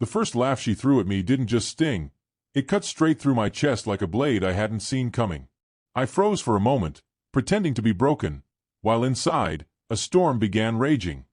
The first laugh she threw at me didn't just sting. It cut straight through my chest like a blade I hadn't seen coming. I froze for a moment, pretending to be broken, while inside, a storm began raging.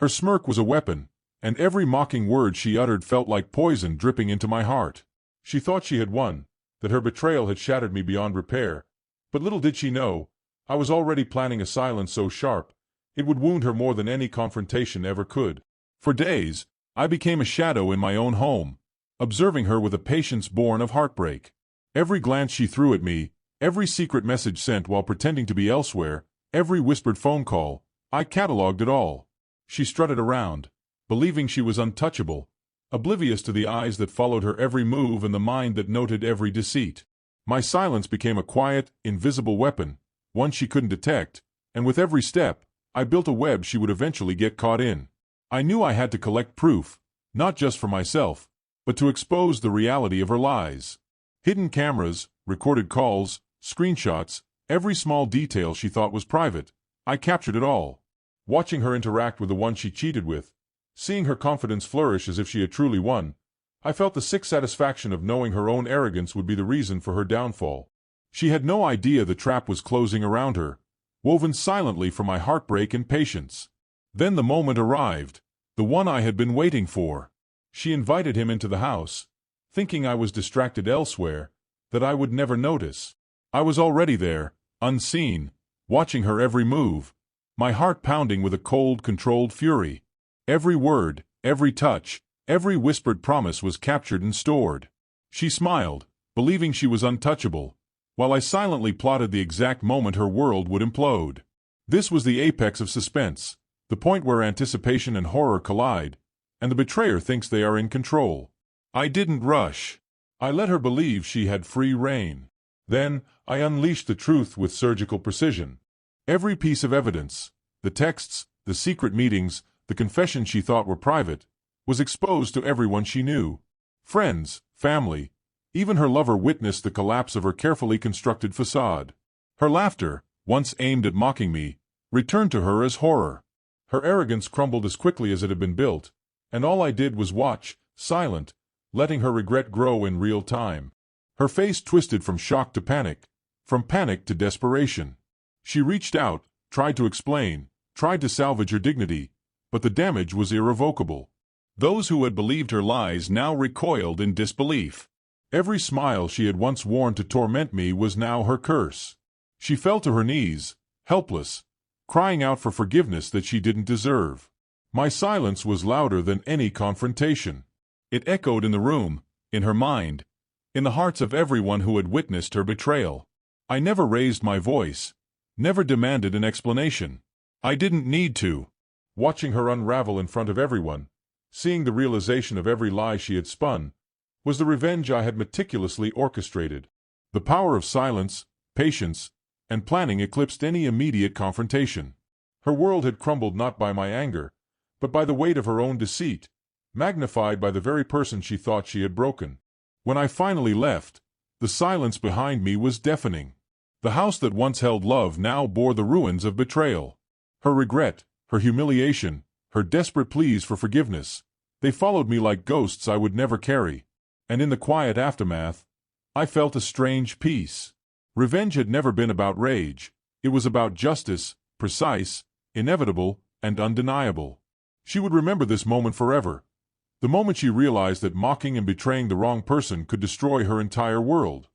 Her smirk was a weapon, and every mocking word she uttered felt like poison dripping into my heart. She thought she had won, that her betrayal had shattered me beyond repair, but little did she know, I was already planning a silence so sharp, it would wound her more than any confrontation ever could. For days, I became a shadow in my own home, observing her with a patience born of heartbreak. Every glance she threw at me, every secret message sent while pretending to be elsewhere, every whispered phone call, I catalogued it all. She strutted around, believing she was untouchable, oblivious to the eyes that followed her every move and the mind that noted every deceit. My silence became a quiet, invisible weapon, one she couldn't detect, and with every step, I built a web she would eventually get caught in. I knew I had to collect proof, not just for myself, but to expose the reality of her lies. Hidden cameras, recorded calls, screenshots, every small detail she thought was private, I captured it all. Watching her interact with the one she cheated with, seeing her confidence flourish as if she had truly won, I felt the sick satisfaction of knowing her own arrogance would be the reason for her downfall. She had no idea the trap was closing around her, woven silently for my heartbreak and patience. Then the moment arrived, the one I had been waiting for. She invited him into the house, thinking I was distracted elsewhere, that I would never notice. I was already there, unseen, watching her every move, my heart pounding with a cold, controlled fury. Every word, every touch, every whispered promise was captured and stored. She smiled, believing she was untouchable, while I silently plotted the exact moment her world would implode. This was the apex of suspense, the point where anticipation and horror collide, and the betrayer thinks they are in control. I didn't rush. I let her believe she had free rein. Then, I unleashed the truth with surgical precision. Every piece of evidence, the texts, the secret meetings, the confessions she thought were private, was exposed to everyone she knew. Friends, family, even her lover witnessed the collapse of her carefully constructed facade. Her laughter, once aimed at mocking me, returned to her as horror. Her arrogance crumbled as quickly as it had been built, and all I did was watch, silent, letting her regret grow in real time. Her face twisted from shock to panic, from panic to desperation. She reached out, tried to explain, tried to salvage her dignity, but the damage was irrevocable. Those who had believed her lies now recoiled in disbelief. Every smile she had once worn to torment me was now her curse. She fell to her knees, helpless, crying out for forgiveness that she didn't deserve. My silence was louder than any confrontation. It echoed in the room, in her mind, in the hearts of everyone who had witnessed her betrayal. I never raised my voice, never demanded an explanation. I didn't need to. Watching her unravel in front of everyone, seeing the realization of every lie she had spun, was the revenge I had meticulously orchestrated. The power of silence, patience, and planning eclipsed any immediate confrontation. Her world had crumbled not by my anger, but by the weight of her own deceit, magnified by the very person she thought she had broken. When I finally left, the silence behind me was deafening. The house that once held love now bore the ruins of betrayal. Her regret, her humiliation, her desperate pleas for forgiveness, they followed me like ghosts I would never carry. And in the quiet aftermath, I felt a strange peace. Revenge had never been about rage. It was about justice, precise, inevitable, and undeniable. She would remember this moment forever, the moment she realized that mocking and betraying the wrong person could destroy her entire world.